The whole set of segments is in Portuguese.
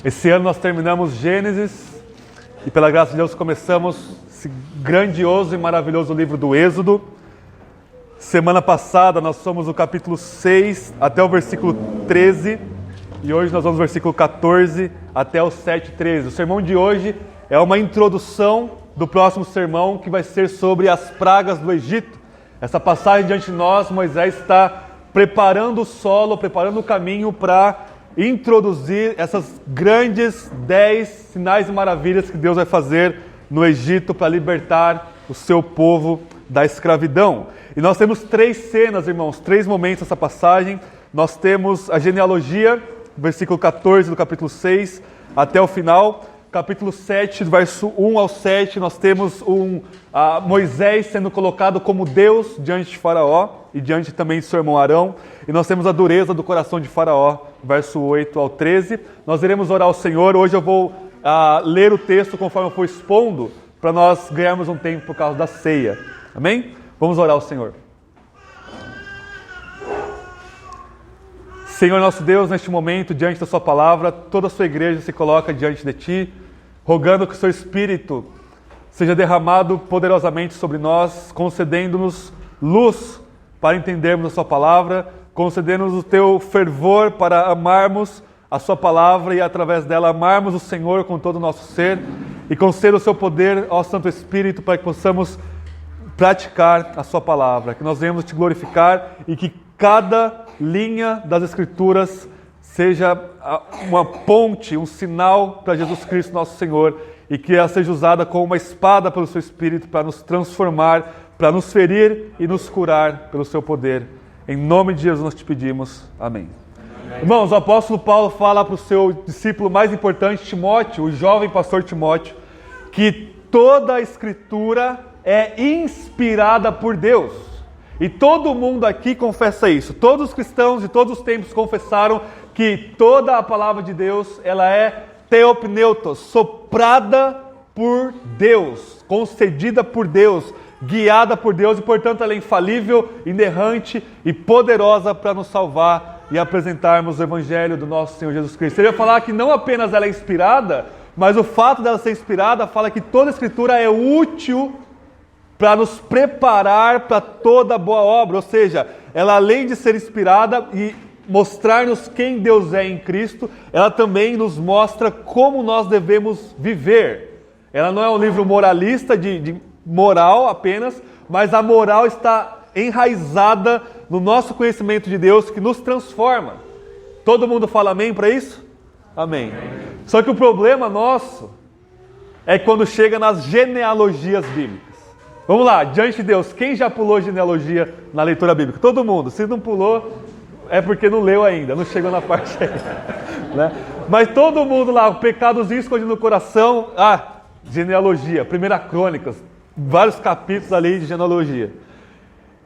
Esse ano nós terminamos Gênesis e pela graça de Deus começamos esse grandioso e maravilhoso livro do Êxodo. Semana passada nós fomos no capítulo 6 até o versículo 13 e hoje nós vamos do versículo 14 até o 7:13. O sermão de hoje é uma introdução do próximo sermão que vai ser sobre as pragas do Egito. Essa passagem diante de nós, Moisés está preparando o solo, preparando o caminho para introduzir essas grandes 10 sinais e maravilhas que Deus vai fazer no Egito para libertar o seu povo da escravidão. E nós temos 3 cenas, irmãos, 3 momentos nessa passagem. Nós temos a genealogia, versículo 14 do capítulo 6 até o final. Capítulo 7, do verso 1 ao 7, nós temos Moisés sendo colocado como Deus diante de Faraó e diante também de seu irmão Arão. E nós temos a dureza do coração de Faraó, verso 8 ao 13. Nós iremos orar ao Senhor. Hoje eu vou ler o texto conforme eu for expondo, para nós ganharmos um tempo por causa da ceia. Amém? Vamos orar ao Senhor. Senhor nosso Deus, neste momento, diante da sua palavra, toda a sua igreja se coloca diante de ti, rogando que o seu Espírito seja derramado poderosamente sobre nós, concedendo-nos luz para entendermos a sua palavra, concedendo-nos o teu fervor para amarmos a sua palavra e através dela amarmos o Senhor com todo o nosso ser, e conceda o seu poder ao Santo Espírito para que possamos praticar a sua palavra, que nós venhamos te glorificar e que cada linha das Escrituras seja uma ponte, um sinal para Jesus Cristo nosso Senhor, e que ela seja usada como uma espada pelo seu Espírito para nos transformar, para nos ferir e nos curar pelo seu poder. Em nome de Jesus nós te pedimos. Amém. Amém. Irmãos, o apóstolo Paulo fala para o seu discípulo mais importante, Timóteo, o jovem pastor Timóteo, que toda a Escritura é inspirada por Deus. E todo mundo aqui confessa isso. Todos os cristãos de todos os tempos confessaram que toda a palavra de Deus, ela é theopneutos, soprada por Deus, concedida por Deus, guiada por Deus, e portanto ela é infalível, inerrante e poderosa para nos salvar e apresentarmos o Evangelho do nosso Senhor Jesus Cristo. Ele vai falar que não apenas ela é inspirada, mas o fato dela ser inspirada fala que toda a Escritura é útil para nos preparar para toda boa obra, ou seja, ela além de ser inspirada e mostrar-nos quem Deus é em Cristo, ela também nos mostra como nós devemos viver. Ela não é um livro moralista de moral apenas, mas a moral está enraizada no nosso conhecimento de Deus que nos transforma. Todo mundo fala amém para isso? Amém. Só que o problema nosso é quando chega nas genealogias bíblicas. Vamos lá, diante de Deus, quem já pulou genealogia na leitura bíblica? Todo mundo. Se não pulou, é porque não leu ainda, não chegou na parte aí. Né? Mas todo mundo lá, o pecadozinho escondido no coração, genealogia, 1 Crônicas, vários capítulos ali de genealogia.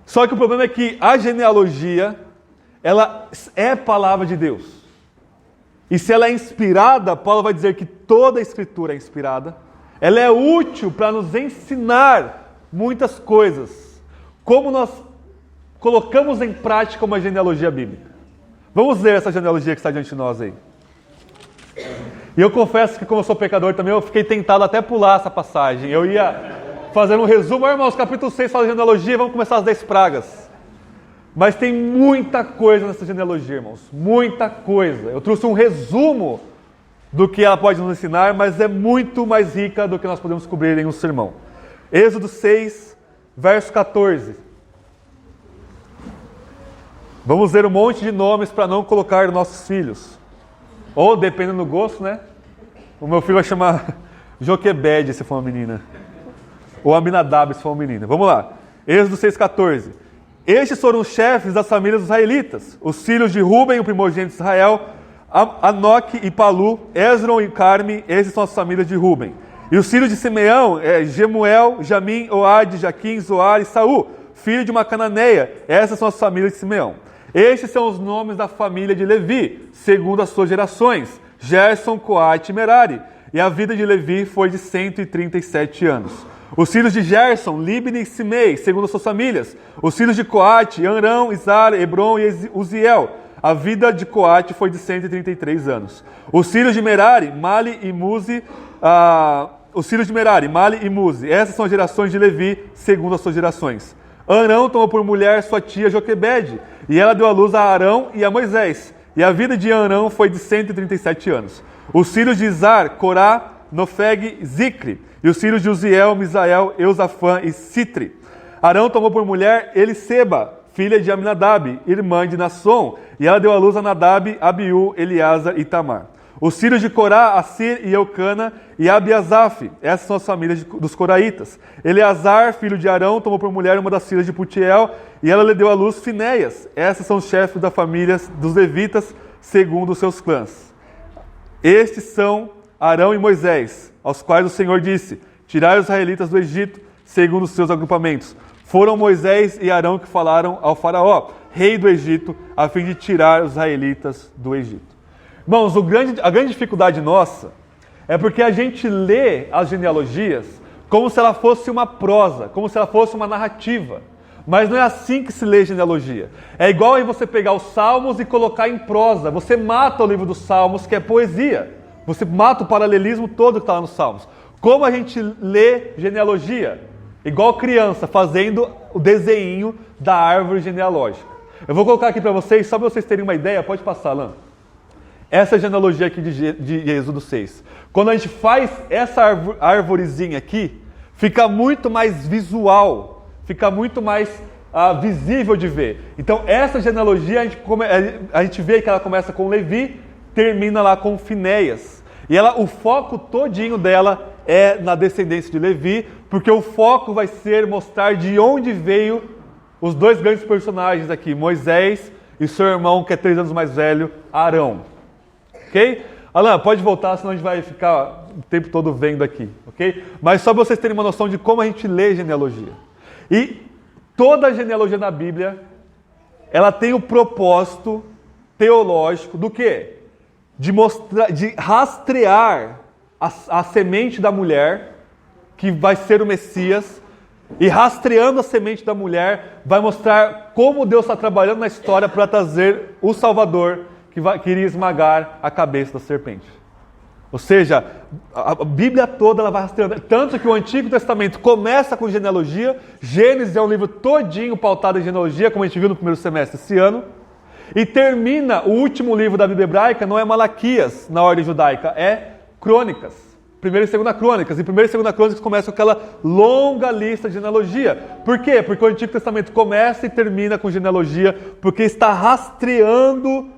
Só que o problema é que a genealogia, ela é palavra de Deus. E se ela é inspirada, Paulo vai dizer que toda a Escritura é inspirada, ela é útil para nos ensinar muitas coisas, como nós colocamos em prática uma genealogia bíblica. Vamos ler essa genealogia que está diante de nós aí. E eu confesso que, como eu sou pecador também, eu fiquei tentado até pular essa passagem. Eu ia fazer um resumo, irmãos, capítulo 6 fala de genealogia, vamos começar as 10 pragas. Mas tem muita coisa nessa genealogia, irmãos, muita coisa. Eu trouxe um resumo do que ela pode nos ensinar, mas é muito mais rica do que nós podemos cobrir em um sermão. Êxodo 6, verso 14. Vamos ver um monte de nomes para não colocar nossos filhos. Ou, dependendo do gosto, né? O meu filho vai chamar Joquebede, se for uma menina. Ou Aminadab, se for uma menina. Vamos lá. Êxodo 6, 14. Estes foram os chefes das famílias dos israelitas. Os filhos de Ruben, o primogênito de Israel, Anoque e Palu, Esron e Carme, esses são as famílias de Ruben. E os filhos de Simeão, Gemuel, Jamim, Oade, Jaquim, Zoar e Saul, filho de uma cananeia. Essas são as famílias de Simeão. Estes são os nomes da família de Levi, segundo as suas gerações, Gerson, Coate e Merari. E a vida de Levi foi de 137 anos. Os filhos de Gerson, Libni e Simei, segundo as suas famílias. Os filhos de Coate, Arão, Izar, Hebron e Uziel. A vida de Coate foi de 133 anos. Os filhos de Merari, Mali e Muzi, essas são as gerações de Levi, segundo as suas gerações. Arão tomou por mulher sua tia Joquebede, e ela deu à luz a Arão e a Moisés. E a vida de Arão foi de 137 anos. Os filhos de Izar, Corá, Nofeg, Zicre. E os filhos de Uziel, Misael, Eusafã e Citri. Arão tomou por mulher Eliseba, filha de Aminadab, irmã de Nasson. E ela deu à luz a Nadab, Abiú, Eleazar e Tamar. Os filhos de Corá, Assir e Eucana e Abiasaf. Essas são as famílias dos coraitas. Eleazar, filho de Arão, tomou por mulher uma das filhas de Putiel, e ela lhe deu à luz Finéias. Essas são os chefes da família dos levitas, segundo os seus clãs. Estes são Arão e Moisés, aos quais o Senhor disse: tirai os israelitas do Egito, segundo os seus agrupamentos. Foram Moisés e Arão que falaram ao faraó, rei do Egito, a fim de tirar os israelitas do Egito. Irmãos, a grande dificuldade nossa é porque a gente lê as genealogias como se ela fosse uma prosa, como se ela fosse uma narrativa. Mas não é assim que se lê genealogia. É igual aí você pegar os Salmos e colocar em prosa. Você mata o livro dos Salmos, que é poesia. Você mata o paralelismo todo que está lá nos Salmos. Como a gente lê genealogia? Igual criança, fazendo o desenho da árvore genealógica. Eu vou colocar aqui para vocês, só para vocês terem uma ideia. Pode passar, Alan. Essa é a genealogia aqui de Êxodo 6. Quando a gente faz essa arvorezinha aqui, fica muito mais visual, fica muito mais visível de ver. Então essa genealogia a gente vê que ela começa com Levi, termina lá com Finéias. E o foco todinho dela é na descendência de Levi, porque o foco vai ser mostrar de onde veio os dois grandes personagens aqui, Moisés e seu irmão, que é 3 anos mais velho, Arão. Ok? Alan, pode voltar, senão a gente vai ficar o tempo todo vendo aqui, ok? Mas só para vocês terem uma noção de como a gente lê genealogia. E toda a genealogia na Bíblia, ela tem o propósito teológico do quê? De rastrear a semente da mulher, que vai ser o Messias, e rastreando a semente da mulher, vai mostrar como Deus está trabalhando na história para trazer o Salvador, que iria esmagar a cabeça da serpente. Ou seja, a Bíblia toda ela vai rastreando. Tanto que o Antigo Testamento começa com genealogia. Gênesis é um livro todinho pautado em genealogia, como a gente viu no primeiro semestre esse ano. E termina, o último livro da Bíblia hebraica não é Malaquias, na ordem judaica, é Crônicas. 1ª e 2ª Crônicas. E 1ª e 2ª Crônicas começam com aquela longa lista de genealogia. Por quê? Porque o Antigo Testamento começa e termina com genealogia, porque está rastreando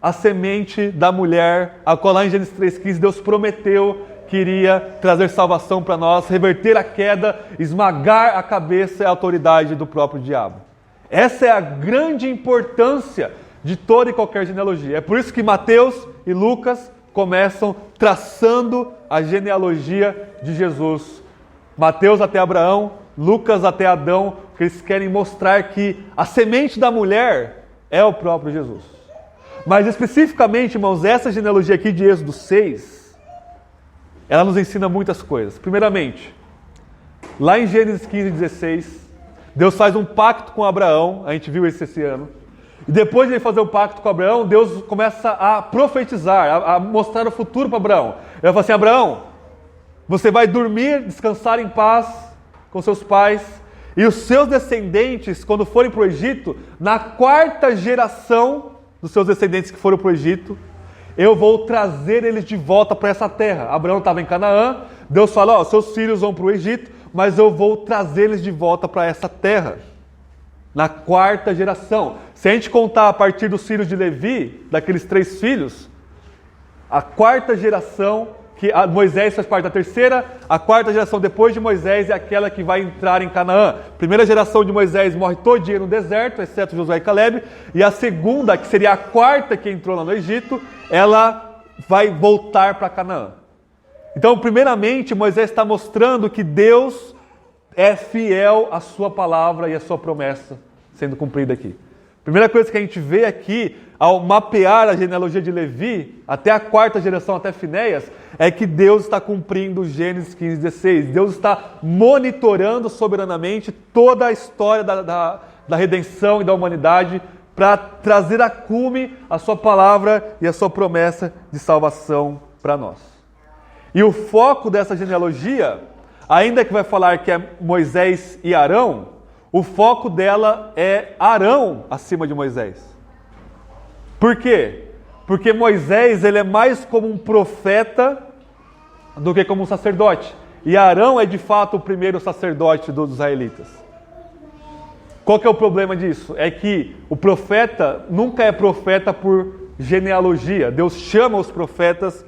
a semente da mulher, a qual lá em Gênesis 3,15 Deus prometeu que iria trazer salvação para nós, reverter a queda, esmagar a cabeça e a autoridade do próprio diabo. Essa é a grande importância de toda e qualquer genealogia. É por isso que Mateus e Lucas começam traçando a genealogia de Jesus. Mateus até Abraão, Lucas até Adão, porque eles querem mostrar que a semente da mulher é o próprio Jesus. Mas especificamente, irmãos, essa genealogia aqui de Êxodo 6, ela nos ensina muitas coisas. Primeiramente, lá em Gênesis 15:16, Deus faz um pacto com Abraão, a gente viu isso esse ano. E depois de ele fazer o pacto com Abraão, Deus começa a profetizar, a mostrar o futuro para Abraão. Ele fala assim: Abraão, você vai dormir, descansar em paz com seus pais, e os seus descendentes, quando forem para o Egito, na 4ª geração dos seus descendentes que foram para o Egito, eu vou trazer eles de volta para essa terra. Abraão estava em Canaã, Deus falou: seus filhos vão para o Egito, mas eu vou trazer eles de volta para essa terra. Na 4ª geração. Se a gente contar a partir dos filhos de Levi, daqueles 3 filhos, a 4ª geração, que Moisés faz parte da 3ª, a 4ª geração depois de Moisés é aquela que vai entrar em Canaã. A 1ª geração de Moisés morre todinha no deserto, exceto Josué e Caleb, e a 2ª, que seria a 4ª que entrou lá no Egito, ela vai voltar para Canaã. Então, primeiramente, Moisés está mostrando que Deus é fiel à sua palavra e à sua promessa sendo cumprida aqui. Primeira coisa que a gente vê aqui, ao mapear a genealogia de Levi, até a 4ª geração, até Finéias, é que Deus está cumprindo Gênesis 15:16. Deus está monitorando soberanamente toda a história da redenção e da humanidade para trazer a cume a sua palavra e a sua promessa de salvação para nós. E o foco dessa genealogia, ainda que vai falar que é Moisés e Arão, o foco dela é Arão acima de Moisés. Por quê? Porque Moisés ele é mais como um profeta do que como um sacerdote. E Arão é de fato o primeiro sacerdote dos israelitas. Qual que é o problema disso? É que o profeta nunca é profeta por genealogia. Deus chama os profetas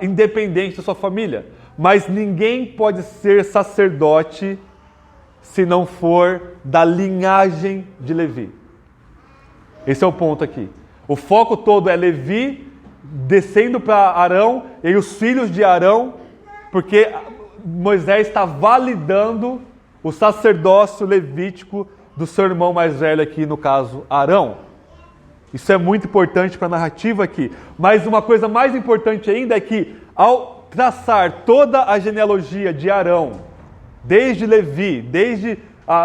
independente da sua família. Mas ninguém pode ser sacerdote se não for da linhagem de Levi. Esse é o ponto aqui. O foco todo é Levi descendo para Arão e os filhos de Arão, porque Moisés está validando o sacerdócio levítico do seu irmão mais velho aqui, no caso, Arão. Isso é muito importante para a narrativa aqui. Mas uma coisa mais importante ainda é que, ao traçar toda a genealogia de Arão, desde Levi, desde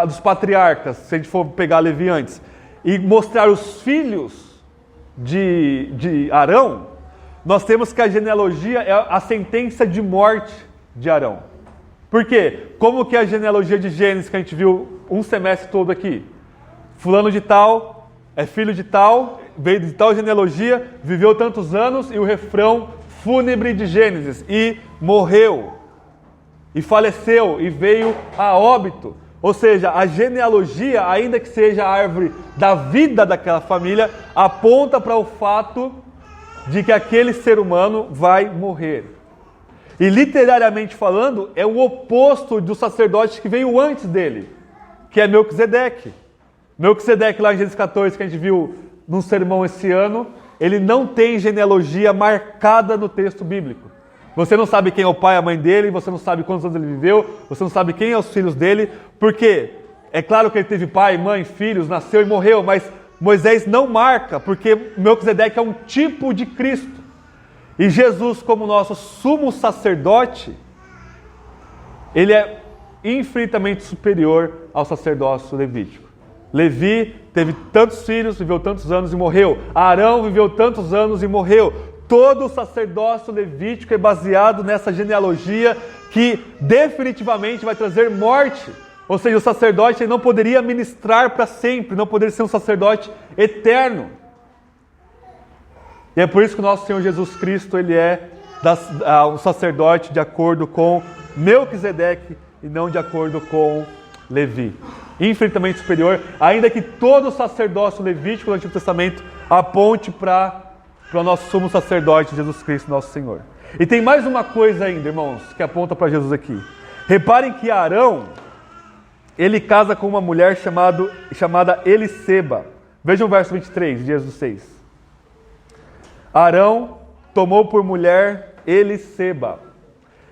dos patriarcas, se a gente for pegar Levi antes, e mostrar os filhos de Arão, nós temos que a genealogia é a sentença de morte de Arão. Por quê? Como que é a genealogia de Gênesis que a gente viu um semestre todo aqui? Fulano de tal, é filho de tal, veio de tal genealogia, viveu tantos anos, e o refrão fúnebre de Gênesis, e morreu, e faleceu, e veio a óbito. Ou seja, a genealogia, ainda que seja a árvore da vida daquela família, aponta para o fato de que aquele ser humano vai morrer. E literariamente falando, é o oposto do sacerdote que veio antes dele, que é Melquisedeque. Melquisedeque, lá em Gênesis 14, que a gente viu num sermão esse ano, ele não tem genealogia marcada no texto bíblico. Você não sabe quem é o pai e a mãe dele, você não sabe quantos anos ele viveu, você não sabe quem é os filhos dele, porque é claro que ele teve pai, mãe, filhos, nasceu e morreu, mas Moisés não marca, porque Melquisedeque é um tipo de Cristo. E Jesus, como nosso sumo sacerdote, ele é infinitamente superior ao sacerdócio levítico. Levi teve tantos filhos, viveu tantos anos e morreu. Arão viveu tantos anos e morreu. Todo o sacerdócio levítico é baseado nessa genealogia que definitivamente vai trazer morte. Ou seja, o sacerdote não poderia ministrar para sempre, não poderia ser um sacerdote eterno. E é por isso que o nosso Senhor Jesus Cristo, ele é um sacerdote de acordo com Melquisedeque e não de acordo com Levi. Infinitamente superior, ainda que todo o sacerdócio levítico do Antigo Testamento aponte para o nosso sumo sacerdote, Jesus Cristo, nosso Senhor. E tem mais uma coisa ainda, irmãos, que aponta para Jesus aqui. Reparem que Arão, ele casa com uma mulher chamada Eliseba. Vejam o verso 23 de Êxodo 6. Arão tomou por mulher Eliseba.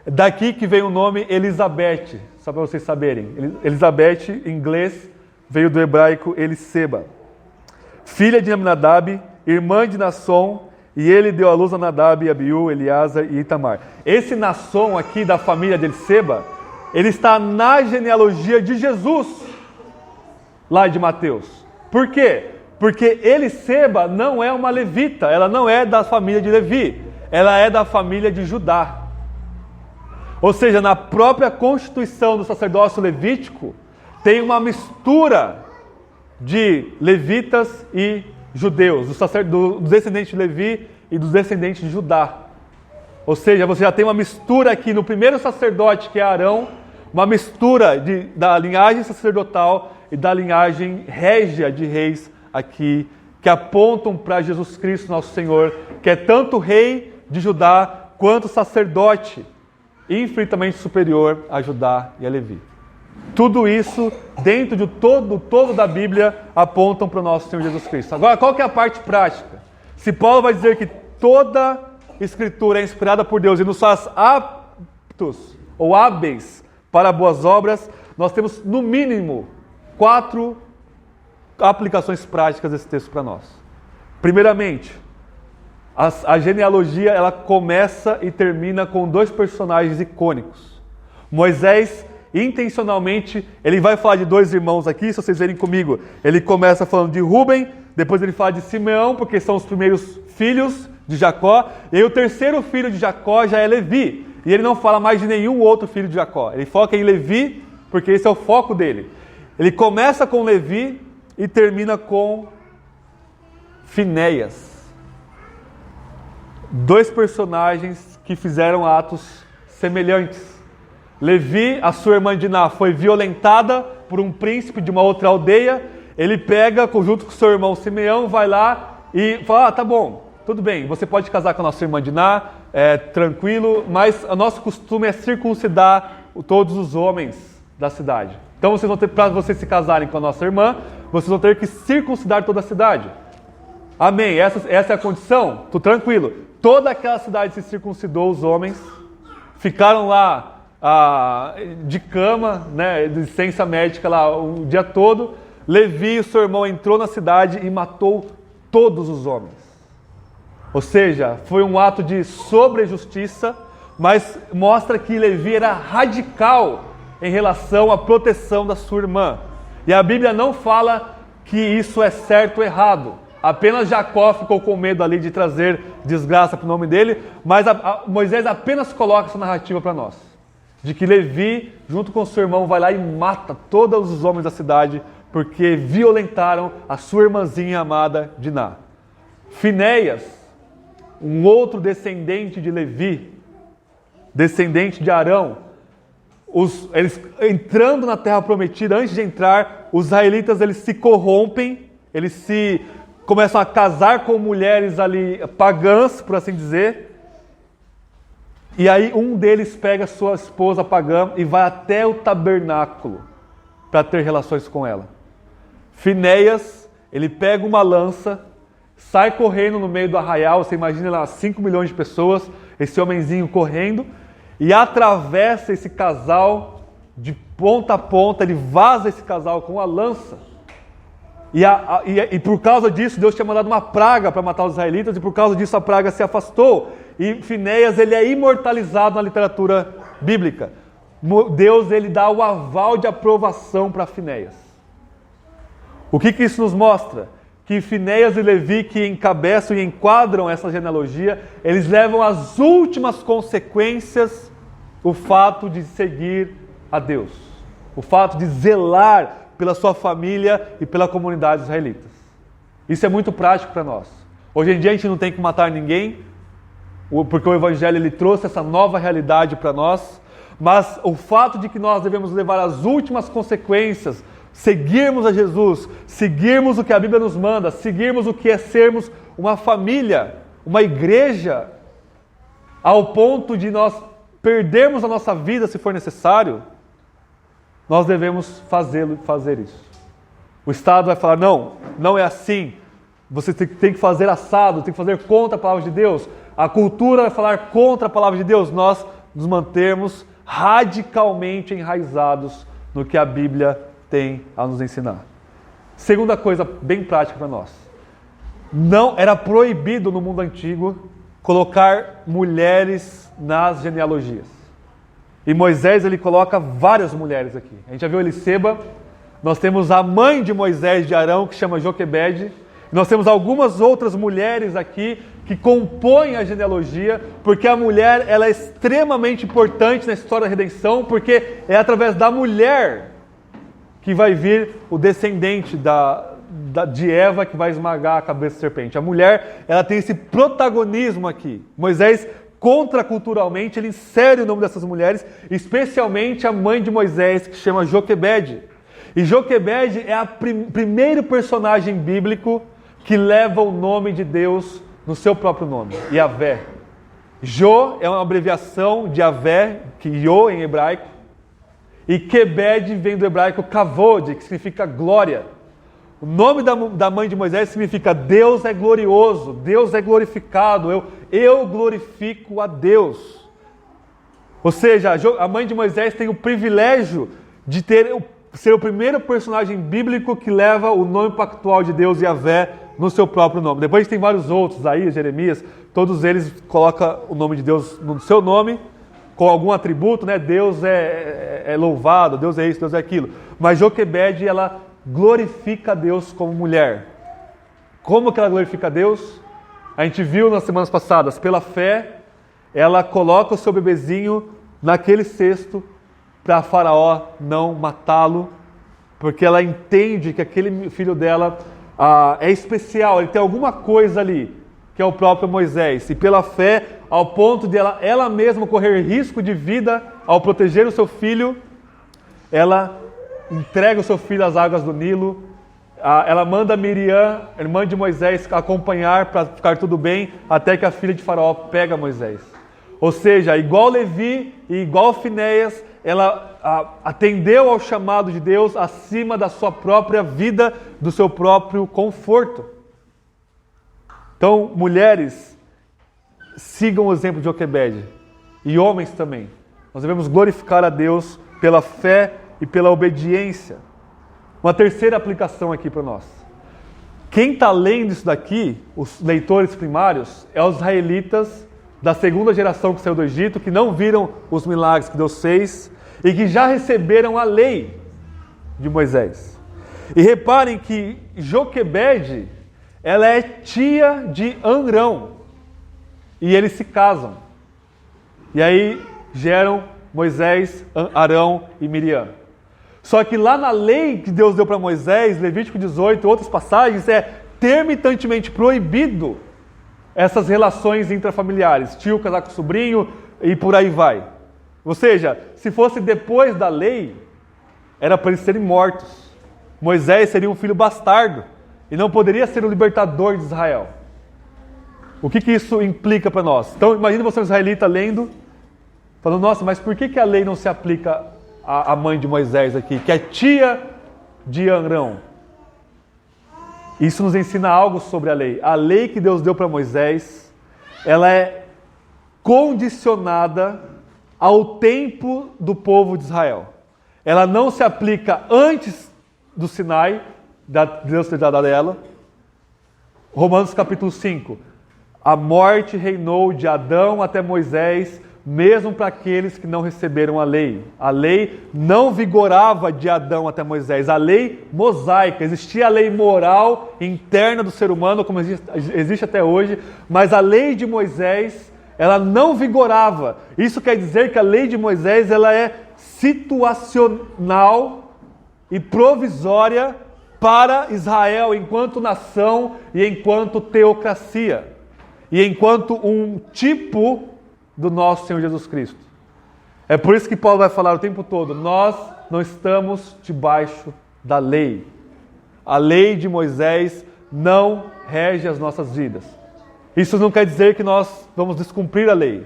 Daqui que vem o nome Elizabeth, só para vocês saberem. Elizabeth, em inglês, veio do hebraico Eliseba. Filha de Aminadab, irmã de Nasson, e ele deu à luz a Nadab, Abiú, Eleazar e Itamar. Esse Nasson aqui da família de Eliseba, ele está na genealogia de Jesus, lá de Mateus. Por quê? Porque Eliseba não é uma levita, ela não é da família de Levi, ela é da família de Judá. Ou seja, na própria constituição do sacerdócio levítico, tem uma mistura de levitas e judeus, do descendente de Levi e dos descendentes de Judá. Ou seja, você já tem uma mistura aqui no primeiro sacerdote, que é Arão, uma mistura da linhagem sacerdotal e da linhagem régia de reis aqui, que apontam para Jesus Cristo, nosso Senhor, que é tanto rei de Judá quanto sacerdote, infinitamente superior a Judá e a Levi. Tudo isso, dentro de todo da Bíblia, apontam para o nosso Senhor Jesus Cristo. Agora, qual que é a parte prática? Se Paulo vai dizer que toda Escritura é inspirada por Deus e nos faz aptos ou hábeis para boas obras, nós temos, no mínimo, 4 aplicações práticas desse texto para nós. Primeiramente, a genealogia ela começa e termina com 2 personagens icônicos. Moisés, intencionalmente, ele vai falar de 2 irmãos aqui, se vocês verem comigo, ele começa falando de Rúben, depois ele fala de Simeão, porque são os primeiros filhos de Jacó, e aí o terceiro filho de Jacó já é Levi, e ele não fala mais de nenhum outro filho de Jacó, ele foca em Levi, porque esse é o foco dele. Ele começa com Levi e termina com Finéias. Dois personagens que fizeram atos semelhantes. Levi, a sua irmã Diná, foi violentada por um príncipe de uma outra aldeia. Ele pega, junto com seu irmão Simeão, vai lá e fala, tá bom, tudo bem, você pode casar com a nossa irmã Diná, tranquilo, mas o nosso costume é circuncidar todos os homens da cidade. Então, para vocês se casarem com a nossa irmã, vocês vão ter que circuncidar toda a cidade. Amém, essa é a condição? Tô tranquilo. Toda aquela cidade se circuncidou os homens, ficaram lá de cama, né, de licença médica lá o dia todo. Levi, o seu irmão, entrou na cidade e matou todos os homens. Ou seja, foi um ato de sobre-justiça, mas mostra que Levi era radical em relação à proteção da sua irmã. E a Bíblia não fala que isso é certo ou errado. Apenas Jacó ficou com medo ali de trazer desgraça para o nome dele, mas Moisés apenas coloca essa narrativa para nós. De que Levi, junto com seu irmão, vai lá e mata todos os homens da cidade, porque violentaram a sua irmãzinha amada Diná. Finéias, um outro descendente de Levi, descendente de Arão, eles entrando na terra prometida, antes de entrar, os israelitas eles se corrompem, eles começam a casar com mulheres ali pagãs, por assim dizer. E aí um deles pega sua esposa pagã e vai até o tabernáculo para ter relações com ela. Finéias, ele pega uma lança, sai correndo no meio do arraial, você imagina lá 5 milhões de pessoas, esse homenzinho correndo, e atravessa esse casal de ponta a ponta, ele vaza esse casal com a lança. E por causa disso, Deus tinha mandado uma praga para matar os israelitas, e por causa disso a praga se afastou. E Finéias, ele é imortalizado na literatura bíblica. Deus, ele dá o aval de aprovação para Finéias. O que isso nos mostra? Que Finéias e Levi, que encabeçam e enquadram essa genealogia, eles levam às últimas consequências o fato de seguir a Deus. O fato de zelar pela sua família e pela comunidade israelita. Isso é muito prático para nós. Hoje em dia a gente não tem que matar ninguém, porque o Evangelho ele trouxe essa nova realidade para nós, mas o fato de que nós devemos levar as últimas consequências, seguirmos a Jesus, seguirmos o que a Bíblia nos manda, seguirmos o que é sermos uma família, uma igreja, ao ponto de nós perdermos a nossa vida se for necessário, nós devemos fazer isso. O Estado vai falar, não é assim, você tem que fazer assado, tem que fazer contra a palavra de Deus. A cultura vai falar contra a palavra de Deus. Nós nos mantermos radicalmente enraizados no que a Bíblia tem a nos ensinar. Segunda coisa bem prática para nós. Não era proibido no mundo antigo colocar mulheres nas genealogias. E Moisés, ele coloca várias mulheres aqui. A gente já viu Eliseba, nós temos a mãe de Moisés, de Arão, que chama Joquebede. Nós temos algumas outras mulheres aqui que compõem a genealogia, porque a mulher ela é extremamente importante na história da redenção, porque é através da mulher que vai vir o descendente de Eva que vai esmagar a cabeça da serpente. A mulher ela tem esse protagonismo aqui. Moisés, contraculturalmente, ele insere o nome dessas mulheres, especialmente a mãe de Moisés, que chama Joquebede. E Joquebede é o primeiro personagem bíblico que leva o nome de Deus no seu próprio nome, Yahvé. Jo é uma abreviação de Yahvé, que Yo em hebraico, e Kebed vem do hebraico Kavod, que significa glória. O nome da mãe de Moisés significa Deus é glorioso, Deus é glorificado, eu glorifico a Deus. Ou seja, a mãe de Moisés tem o privilégio de ser o primeiro personagem bíblico que leva o nome pactual de Deus, Yahvé, no seu próprio nome. Depois tem vários outros aí, Jeremias, todos eles colocam o nome de Deus no seu nome, com algum atributo, né? Deus é louvado, Deus é isso, Deus é aquilo. Mas Joquebede, ela glorifica a Deus como mulher. Como que ela glorifica a Deus? A gente viu nas semanas passadas, pela fé, ela coloca o seu bebezinho naquele cesto para Faraó não matá-lo, porque ela entende que aquele filho dela é especial, ele tem alguma coisa ali, que é o próprio Moisés. E pela fé, ao ponto de ela mesma correr risco de vida ao proteger o seu filho, ela entrega o seu filho às águas do Nilo. Ela manda Miriam, irmã de Moisés, acompanhar para ficar tudo bem, até que a filha de Faraó pega Moisés. Ou seja, igual Levi e igual Finéias, ela atendeu ao chamado de Deus acima da sua própria vida, do seu próprio conforto. Então, mulheres, sigam o exemplo de Joquebede. E homens também. Nós devemos glorificar a Deus pela fé e pela obediência. Uma terceira aplicação aqui para nós. Quem está lendo isso daqui, os leitores primários, é os israelitas da segunda geração que saiu do Egito, que não viram os milagres que Deus fez e que já receberam a lei de Moisés. E reparem que Joquebede, ela é tia de Amrão. E eles se casam. E aí geram Moisés, Arão e Miriam. Só que lá na lei que Deus deu para Moisés, Levítico 18 e outras passagens, é terminantemente proibido essas relações intrafamiliares. Tio casar com sobrinho e por aí vai. Ou seja, se fosse depois da lei, era para eles serem mortos. Moisés seria um filho bastardo e não poderia ser o libertador de Israel. O que isso implica para nós? Então, imagine você um israelita lendo, falando, nossa, mas por que a lei não se aplica à mãe de Moisés aqui, que é tia de Amrão? Isso nos ensina algo sobre a lei. A lei que Deus deu para Moisés, ela é condicionada ao tempo do povo de Israel. Ela não se aplica antes do Sinai, Deus ter dado a ela. Romanos capítulo 5. A morte reinou de Adão até Moisés, mesmo para aqueles que não receberam a lei. A lei não vigorava de Adão até Moisés. A lei mosaica, existia a lei moral interna do ser humano, como existe até hoje, mas a lei de Moisés, ela não vigorava. Isso quer dizer que a lei de Moisés, ela é situacional e provisória para Israel enquanto nação e enquanto teocracia. E enquanto um tipo do nosso Senhor Jesus Cristo. É por isso que Paulo vai falar o tempo todo, nós não estamos debaixo da lei. A lei de Moisés não rege as nossas vidas. Isso não quer dizer que nós vamos descumprir a lei.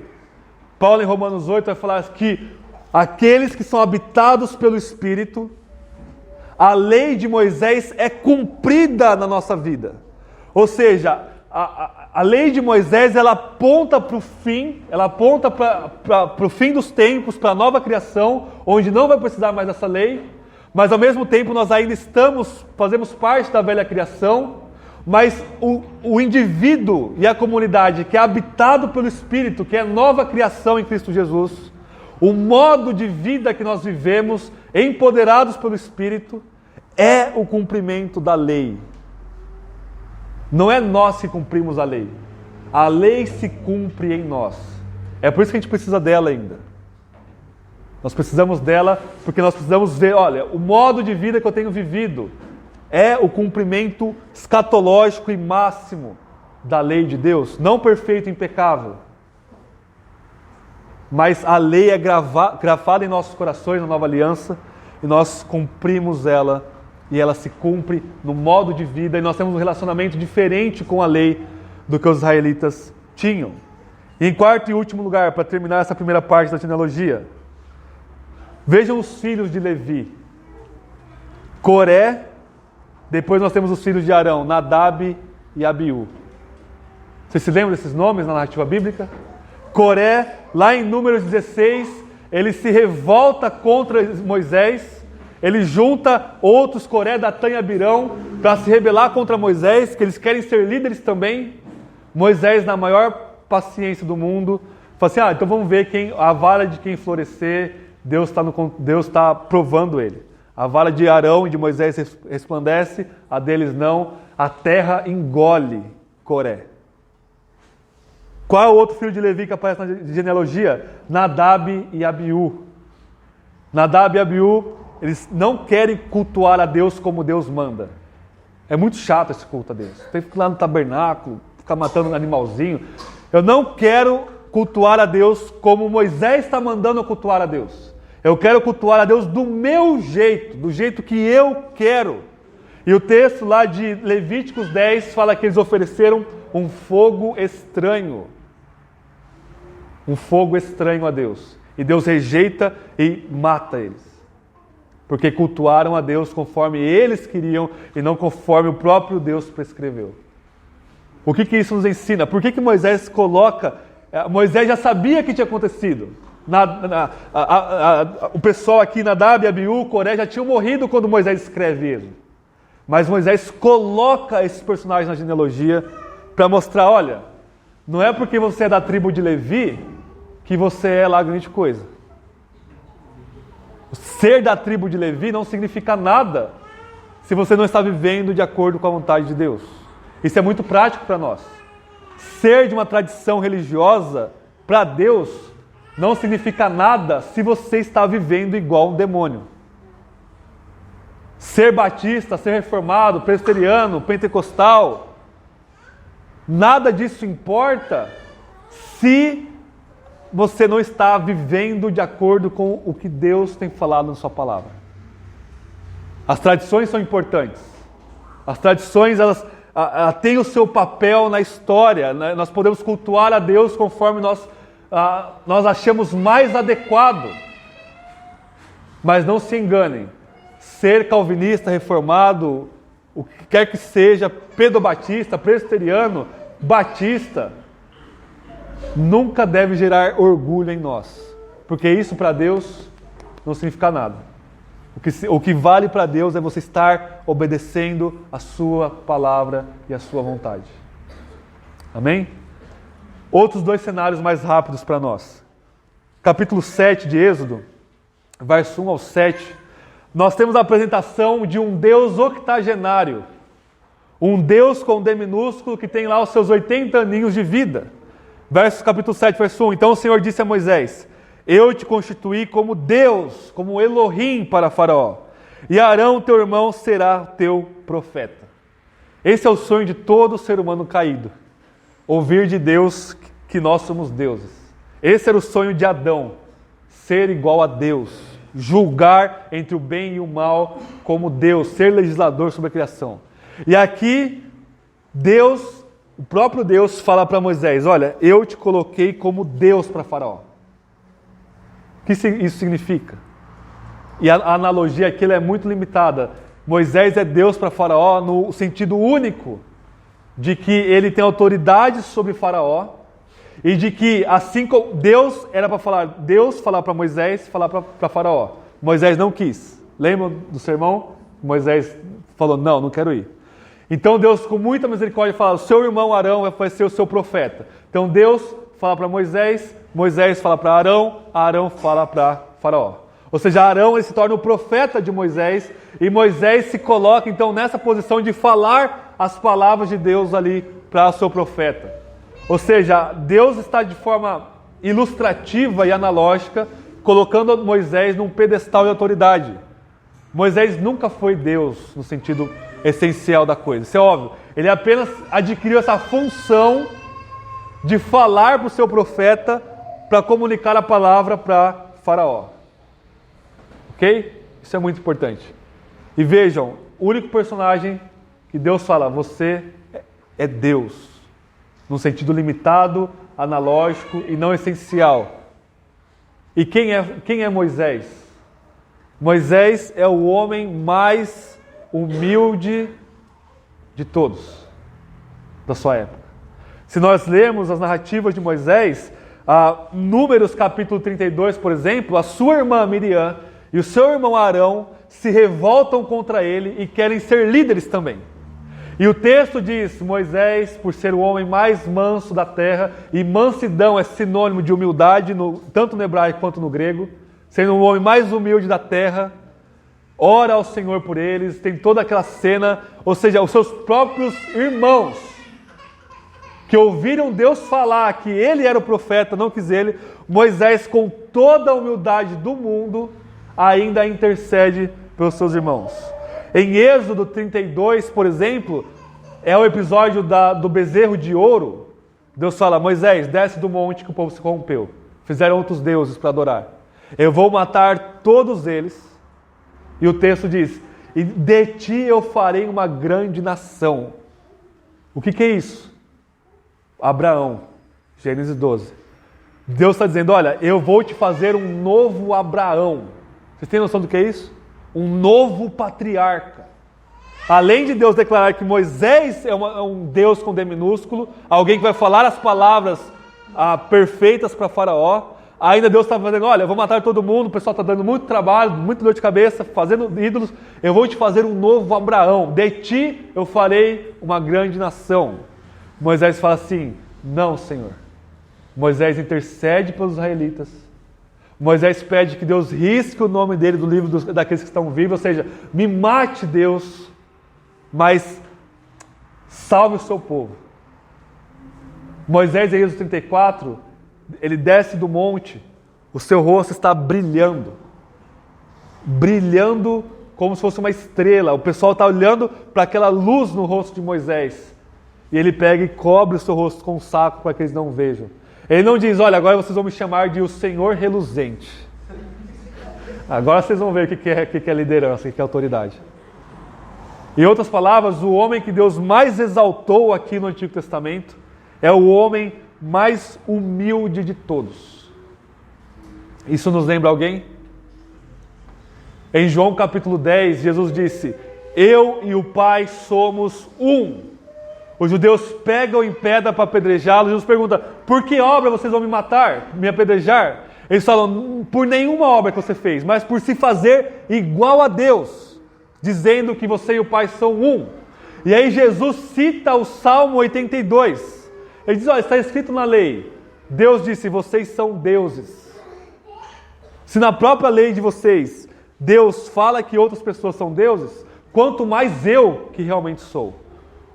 Paulo em Romanos 8 vai falar que aqueles que são habitados pelo Espírito, a lei de Moisés é cumprida na nossa vida. Ou seja, a lei de Moisés, ela aponta para o fim, ela aponta para o fim dos tempos, para a nova criação, onde não vai precisar mais dessa lei, mas ao mesmo tempo nós ainda fazemos parte da velha criação, mas o indivíduo e a comunidade que é habitado pelo Espírito, que é nova criação em Cristo Jesus, o modo de vida que nós vivemos, empoderados pelo Espírito, é o cumprimento da lei. Não é nós que cumprimos a lei se cumpre em nós. É por isso que a gente precisa dela ainda. Nós precisamos dela porque nós precisamos ver, olha, o modo de vida que eu tenho vivido é o cumprimento escatológico e máximo da lei de Deus, não perfeito e impecável. Mas a lei é gravada em nossos corações na nova aliança e nós cumprimos ela. E ela se cumpre no modo de vida, e nós temos um relacionamento diferente com a lei do que os israelitas tinham. E em quarto e último lugar, para terminar essa primeira parte da genealogia, vejam os filhos de Levi. Coré, depois nós temos os filhos de Arão, Nadab e Abiú. Vocês se lembram desses nomes na narrativa bíblica? Coré, lá em Números 16, ele se revolta contra Moisés. Ele junta outros, Coré, Datã e Abirão, para se rebelar contra Moisés, que eles querem ser líderes também. Moisés, na maior paciência do mundo, fala assim, então vamos ver a vara de quem florescer, Deus está provando ele. A vara de Arão e de Moisés resplandece, a deles não. a terra engole Coré. Qual é o outro filho de Levi que aparece na genealogia? Nadab e Abiú. Nadab e Abiú, eles não querem cultuar a Deus como Deus manda. É muito chato esse culto a Deus. Tem que ir lá no tabernáculo, ficar matando um animalzinho. Eu não quero cultuar a Deus como Moisés está mandando eu cultuar a Deus. Eu quero cultuar a Deus do meu jeito, do jeito que eu quero. E o texto lá de Levíticos 10 fala que eles ofereceram um fogo estranho. Um fogo estranho a Deus. E Deus rejeita e mata eles. Porque cultuaram a Deus conforme eles queriam e não conforme o próprio Deus prescreveu. O que isso nos ensina? Por que Moisés coloca... Moisés já sabia que tinha acontecido. O pessoal aqui, Nadab, Abiú, Coré, já tinham morrido quando Moisés escreve ele. Mas Moisés coloca esses personagens na genealogia para mostrar, olha, não é porque você é da tribo de Levi que você é lá grande coisa. Ser da tribo de Levi não significa nada se você não está vivendo de acordo com a vontade de Deus. Isso é muito prático para nós. Ser de uma tradição religiosa para Deus não significa nada se você está vivendo igual um demônio. Ser batista, ser reformado, presbiteriano, pentecostal, nada disso importa se você não está vivendo de acordo com o que Deus tem falado na sua palavra. As tradições são importantes. As tradições, elas têm o seu papel na história. Né? Nós podemos cultuar a Deus conforme nós achamos mais adequado. Mas não se enganem. Ser calvinista, reformado, o que quer que seja, pedobatista, presbiteriano, batista, nunca deve gerar orgulho em nós. Porque isso para Deus não significa nada. O que vale para Deus é você estar obedecendo a sua palavra e a sua vontade. Amém? Outros dois cenários mais rápidos para nós. Capítulo 7 de Êxodo, verso 1 ao 7. Nós temos a apresentação de um Deus octogenário. Um Deus com D minúsculo que tem lá os seus 80 aninhos de vida. Capítulo 7, verso 1. Então o Senhor disse a Moisés: eu te constituí como Deus, como Elohim para Faraó. E Arão, teu irmão, será teu profeta. Esse é o sonho de todo ser humano caído. Ouvir de Deus que nós somos deuses. Esse era o sonho de Adão. Ser igual a Deus. Julgar entre o bem e o mal como Deus. Ser legislador sobre a criação. E aqui, Deus, o próprio Deus fala para Moisés: olha, eu te coloquei como Deus para Faraó. O que isso significa? E a analogia aqui é muito limitada. Moisés é Deus para Faraó no sentido único de que ele tem autoridade sobre Faraó e de que assim como Deus era para falar, Deus falar para Moisés, falar para Faraó. Moisés não quis. Lembram do sermão? Moisés falou: não quero ir. Então Deus, com muita misericórdia, fala: o seu irmão Arão vai ser o seu profeta. Então Deus fala para Moisés, Moisés fala para Arão, Arão fala para Faraó. Ou seja, Arão ele se torna o profeta de Moisés e Moisés se coloca então nessa posição de falar as palavras de Deus ali para o seu profeta. Ou seja, Deus está de forma ilustrativa e analógica colocando Moisés num pedestal de autoridade. Moisés nunca foi Deus no sentido essencial da coisa, isso é óbvio. Ele apenas adquiriu essa função de falar para o seu profeta para comunicar a palavra para Faraó. Ok? Isso é muito importante. E vejam, o único personagem que Deus fala: você é Deus, num sentido limitado, analógico e não essencial. E quem é Moisés? Moisés é o homem mais humilde de todos da sua época. Se nós lermos as narrativas de Moisés, Números capítulo 32, por exemplo, a sua irmã Miriam e o seu irmão Arão se revoltam contra ele e querem ser líderes também. E o texto diz: Moisés, por ser o homem mais manso da terra, e mansidão é sinônimo de humildade, tanto no hebraico quanto no grego, sendo o homem mais humilde da terra, ora ao Senhor por eles, tem toda aquela cena, ou seja, os seus próprios irmãos, que ouviram Deus falar que ele era o profeta, não quis ele, Moisés, com toda a humildade do mundo, ainda intercede pelos seus irmãos. Em Êxodo 32, por exemplo, é o episódio do bezerro de ouro. Deus fala, Moisés, desce do monte que o povo se corrompeu. Fizeram outros deuses para adorar. Eu vou matar todos eles. E o texto diz, e de ti eu farei uma grande nação. O que é isso? Abraão, Gênesis 12. Deus está dizendo, olha, eu vou te fazer um novo Abraão. Vocês têm noção do que é isso? Um novo patriarca. Além de Deus declarar que Moisés é um Deus com D minúsculo, alguém que vai falar as palavras perfeitas para Faraó, ainda Deus está fazendo, olha, eu vou matar todo mundo, o pessoal está dando muito trabalho, muita dor de cabeça, fazendo ídolos, eu vou te fazer um novo Abraão, de ti eu farei uma grande nação. Moisés fala assim, não, Senhor. Moisés intercede pelos israelitas. Moisés pede que Deus risque o nome dele do livro daqueles que estão vivos, ou seja, me mate, Deus, mas salve o seu povo. Moisés, em Êxodo 34, ele desce do monte, o seu rosto está brilhando. Brilhando como se fosse uma estrela. O pessoal está olhando para aquela luz no rosto de Moisés. E ele pega e cobre o seu rosto com um saco para que eles não vejam. Ele não diz, olha, agora vocês vão me chamar de o Senhor reluzente. Agora vocês vão ver o que é liderança, o que é autoridade. Em outras palavras, o homem que Deus mais exaltou aqui no Antigo Testamento é o homem mais humilde de todos. Isso nos lembra alguém? Em João capítulo 10, Jesus disse, eu e o Pai somos um. Os judeus pegam em pedra para apedrejá-lo. Jesus pergunta, por que obra vocês vão me matar, me apedrejar? Eles falam, por nenhuma obra que você fez, mas por se fazer igual a Deus, dizendo que você e o Pai são um. E aí Jesus cita o Salmo 82. Ele diz, olha, está escrito na lei, Deus disse, vocês são deuses. Se na própria lei de vocês, Deus fala que outras pessoas são deuses, quanto mais eu que realmente sou.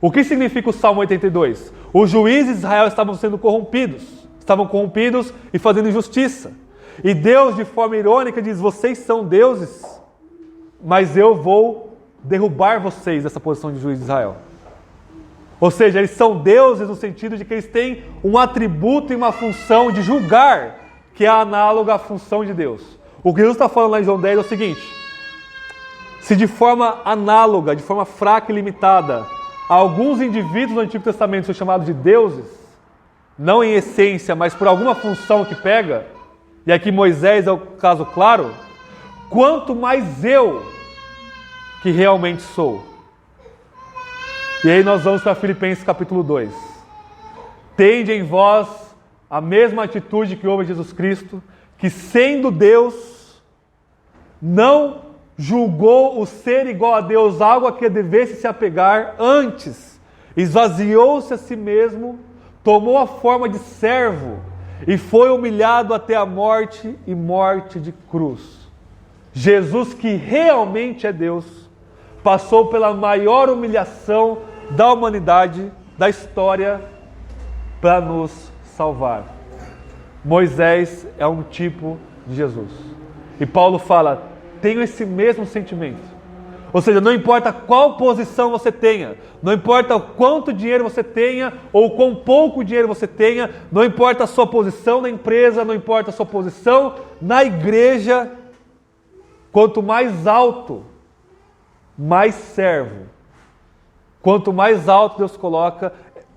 O que significa o Salmo 82? Os juízes de Israel estavam sendo corrompidos. Estavam corrompidos e fazendo injustiça. E Deus, de forma irônica, diz, vocês são deuses, mas eu vou derrubar vocês dessa posição de juiz de Israel. Ou seja, eles são deuses no sentido de que eles têm um atributo e uma função de julgar, que é análoga à função de Deus. O que Jesus está falando lá em João 10 é o seguinte, se de forma análoga, de forma fraca e limitada, alguns indivíduos no Antigo Testamento são chamados de deuses, não em essência, mas por alguma função que pega, e aqui Moisés é o caso claro, quanto mais eu, que realmente sou. E aí nós vamos para Filipenses capítulo 2. Tende em vós a mesma atitude que houve em Jesus Cristo, que sendo Deus, não julgou o ser igual a Deus algo a que devesse se apegar, antes esvaziou-se a si mesmo, tomou a forma de servo e foi humilhado até a morte e morte de cruz. Jesus, que realmente é Deus, passou pela maior humilhação da humanidade, da história, para nos salvar. Moisés é um tipo de Jesus. E Paulo fala, tenho esse mesmo sentimento. Ou seja, não importa qual posição você tenha, não importa o quanto dinheiro você tenha, ou quão pouco dinheiro você tenha, não importa a sua posição na empresa, não importa a sua posição na igreja, quanto mais alto, mais servo. Quanto mais alto Deus coloca,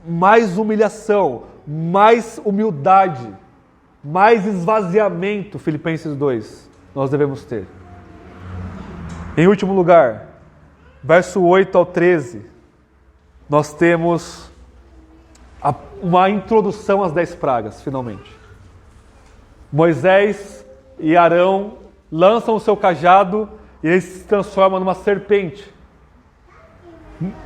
mais humilhação, mais humildade, mais esvaziamento, Filipenses 2, nós devemos ter. Em último lugar, verso 8 ao 13, nós temos uma introdução às 10 pragas, finalmente. Moisés e Arão lançam o seu cajado e ele se transforma numa serpente.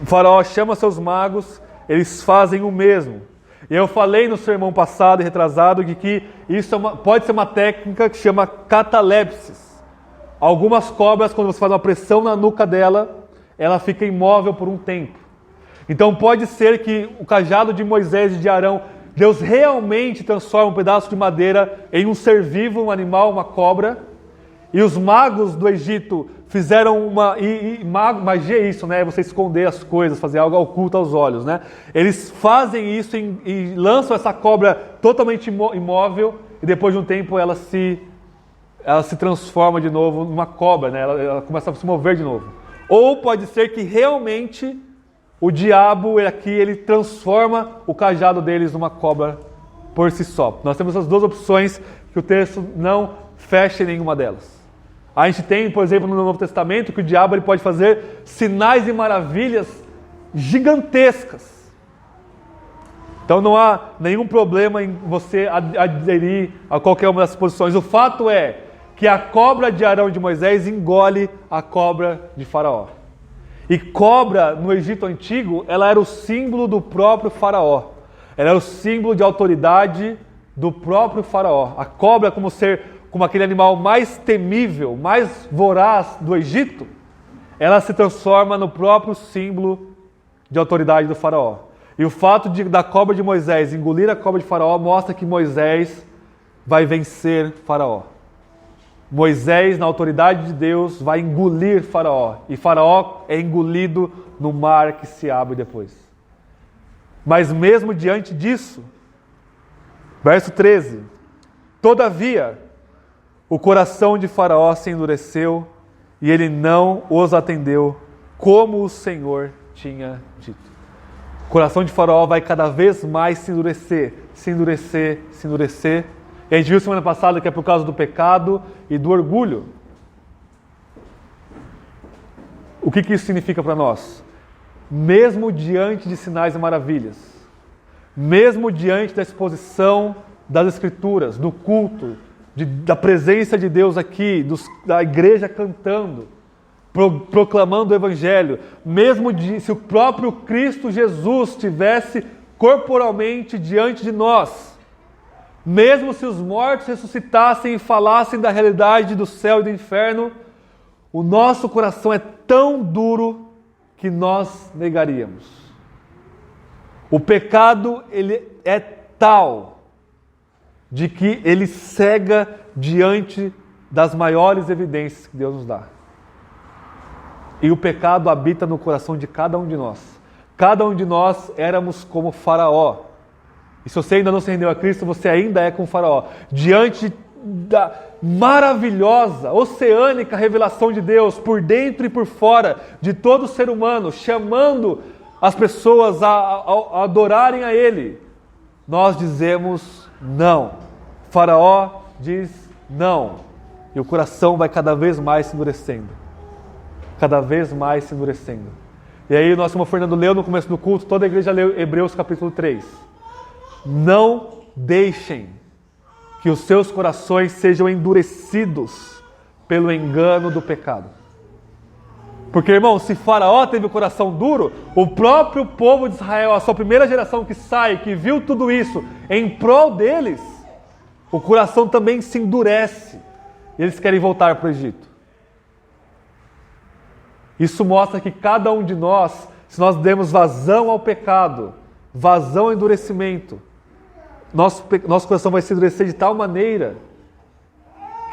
O faraó chama seus magos, eles fazem o mesmo. E eu falei no sermão passado e retrasado que isso pode ser uma técnica que chama catalepsis. Algumas cobras, quando você faz uma pressão na nuca dela, ela fica imóvel por um tempo. Então pode ser que o cajado de Moisés e de Arão, Deus realmente transforma um pedaço de madeira em um ser vivo, um animal, uma cobra. E os magos do Egito fizeram magia é isso, né? Você esconder as coisas, fazer algo oculto aos olhos, né? Eles fazem isso e lançam essa cobra totalmente imóvel e depois de um tempo ela se transforma de novo numa cobra, né? Ela começa a se mover de novo. Ou pode ser que realmente o diabo aqui ele transforma o cajado deles numa cobra por si só. Nós temos essas duas opções que o texto não fecha em nenhuma delas. A gente tem, por exemplo, no Novo Testamento, que o diabo ele pode fazer sinais e maravilhas gigantescas. Então não há nenhum problema em você aderir a qualquer uma dessas posições. O fato é que a cobra de Arão e de Moisés engole a cobra de Faraó. E cobra, no Egito Antigo, ela era o símbolo do próprio Faraó. Ela era o símbolo de autoridade do próprio Faraó. A cobra como aquele animal mais temível, mais voraz do Egito, ela se transforma no próprio símbolo de autoridade do Faraó. E o fato da cobra de Moisés engolir a cobra de Faraó mostra que Moisés vai vencer Faraó. Moisés, na autoridade de Deus, vai engolir Faraó. E Faraó é engolido no mar que se abre depois. Mas mesmo diante disso, verso 13, todavia, o coração de Faraó se endureceu e ele não os atendeu, como o Senhor tinha dito. O coração de Faraó vai cada vez mais se endurecer, se endurecer, se endurecer. E a gente viu semana passada que é por causa do pecado e do orgulho. O que isso significa para nós? Mesmo diante de sinais e maravilhas, mesmo diante da exposição das Escrituras, do culto, da presença de Deus aqui, da igreja cantando, proclamando o Evangelho, mesmo se o próprio Cristo Jesus estivesse corporalmente diante de nós, mesmo se os mortos ressuscitassem e falassem da realidade do céu e do inferno, o nosso coração é tão duro que nós negaríamos. O pecado ele é tal de que ele cega diante das maiores evidências que Deus nos dá. E o pecado habita no coração de cada um de nós. Cada um de nós éramos como Faraó. E se você ainda não se rendeu a Cristo, você ainda é como Faraó. Diante da maravilhosa, oceânica revelação de Deus, por dentro e por fora, de todo ser humano, chamando as pessoas a adorarem a Ele, nós dizemos não. Faraó diz não. E o coração vai cada vez mais se endurecendo. Cada vez mais se endurecendo. E aí, nós, como o Fernando leu no começo do culto, toda a igreja leu Hebreus capítulo 3. Não deixem que os seus corações sejam endurecidos pelo engano do pecado. Porque, irmão, se Faraó teve o coração duro, o próprio povo de Israel, a sua primeira geração que sai, que viu tudo isso em prol deles, o coração também se endurece. E eles querem voltar para o Egito. Isso mostra que cada um de nós, se nós demos vazão ao pecado, vazão ao endurecimento, nosso coração vai se endurecer de tal maneira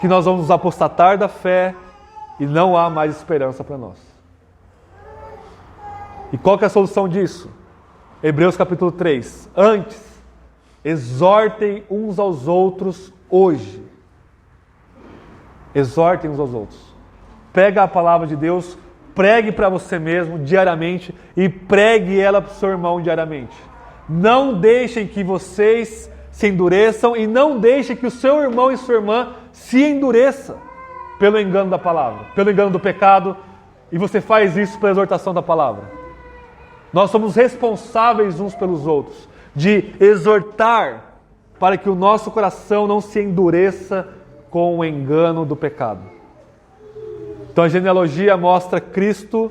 que nós vamos nos apostatar da fé e não há mais esperança para nós. E qual que é a solução disso? Hebreus capítulo 3. Antes, exortem uns aos outros hoje. Exortem uns aos outros. Pega a palavra de Deus, pregue para você mesmo diariamente e pregue ela para o seu irmão diariamente. Não deixem que vocês se endureçam e não deixem que o seu irmão e sua irmã se endureça pelo engano da palavra, pelo engano do pecado, e você faz isso pela exortação da palavra. Nós somos responsáveis uns pelos outros, de exortar para que o nosso coração não se endureça com o engano do pecado. Então a genealogia mostra Cristo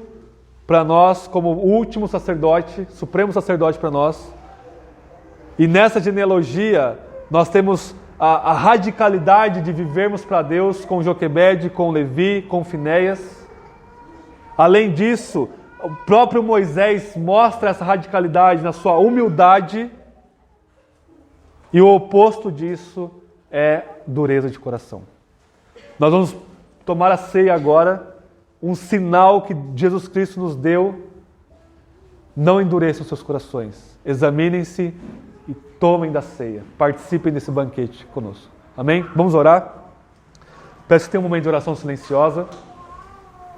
para nós como o último sacerdote, supremo sacerdote para nós. E nessa genealogia nós temos a radicalidade de vivermos para Deus com Joquebede, com Levi, com Finéias. Além disso, o próprio Moisés mostra essa radicalidade na sua humildade, e o oposto disso é dureza de coração. Nós vamos tomar a ceia agora, um sinal que Jesus Cristo nos deu. Não endureçam seus corações, examinem-se e tomem da ceia, participem desse banquete conosco. Amém? Vamos orar? Peço que tenha um momento de oração silenciosa.